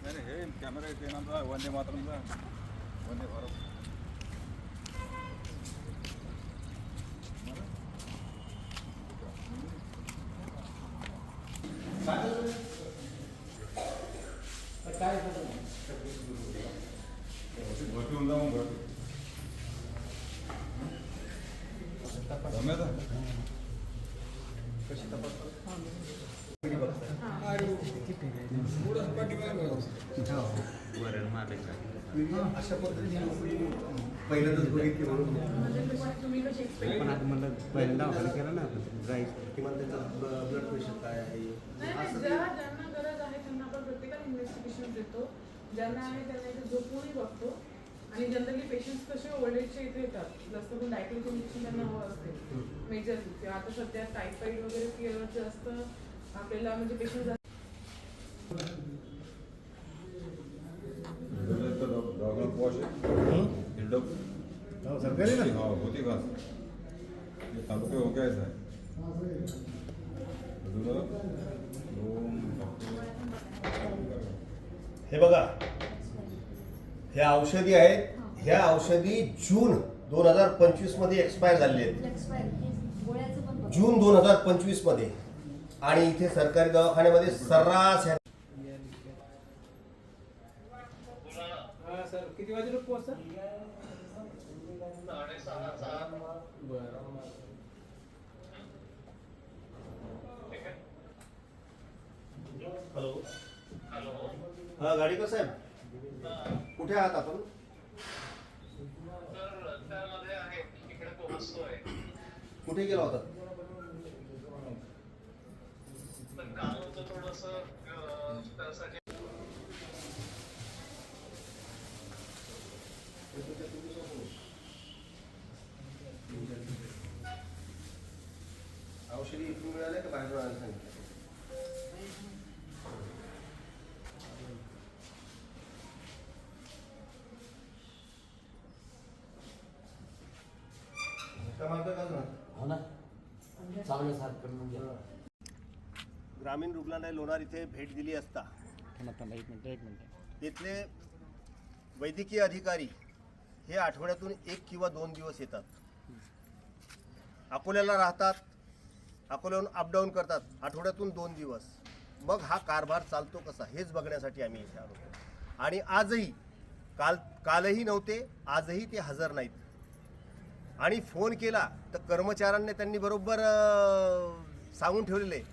नाही हे कॅमेरा येते ना वंदे मातरमचा वंदे भारत काय भरती होऊन जाऊन भरती जमेल कशी तपासतात अशा पद्धतीने पहिल्यांदाच बघितली म्हणून पण आता म्हणलं पहिल्यांदा आपण केलं ना ड्राईव्ह किमान त्याचा ब्लड प्रेशर काय आहे ज्यांना गरज आहे त्यांना आपण प्रत्येकाला इन्व्हेस्टिगेशन देतो. ज्यांना आहे त्यांना इथे झोपूनही बघतो. आणि जनरली पेशंट्स कसे ओल्ड एजचे इथे येतात जास्त करून डायक्लोज इंजेक्शन त्यांना हवं असते मेजर किंवा आता सध्या टायफॉइड वगैरे फिअर जास्त आपल्याला म्हणजे पेशंट सरकारी ना होती का तालुके हो गया है हे बघा ह्या औषधी आहेत. ह्या औषधी जून 2025 मध्ये एक्सपायर झालेले आहेत. जून 2025 मध्ये. आणि इथे सरकारी दवाखान्यामध्ये सर्रास सर किती वाजे लोक पोहोचतात? हॅलो हा गाडीकर साहेब कुठे आहात आपण? कुठे गेला होता? औषधी इथून मिळाले का बाहेर आणायला सांगितलं? ग्रामीण रुग्णालय लोणार इथे भेट दिली असता एक मिनिट इथले वैद्यकीय अधिकारी हे आठवड्यातून 1 किंवा 2 दिवस येतात. अकोल्याला राहतात, अकोल्याहून अपडाऊन करतात आठवड्यातून 2 दिवस. मग हा कारभार चालतो कसा हेच बघण्यासाठी आम्ही इथे आलो. आणि आजही कालही नव्हते, आजही ते हजर नाहीत. आणि फोन केला तर कर्मचाऱ्यांनी त्यांनी बरोबर सांगून ठेवलेले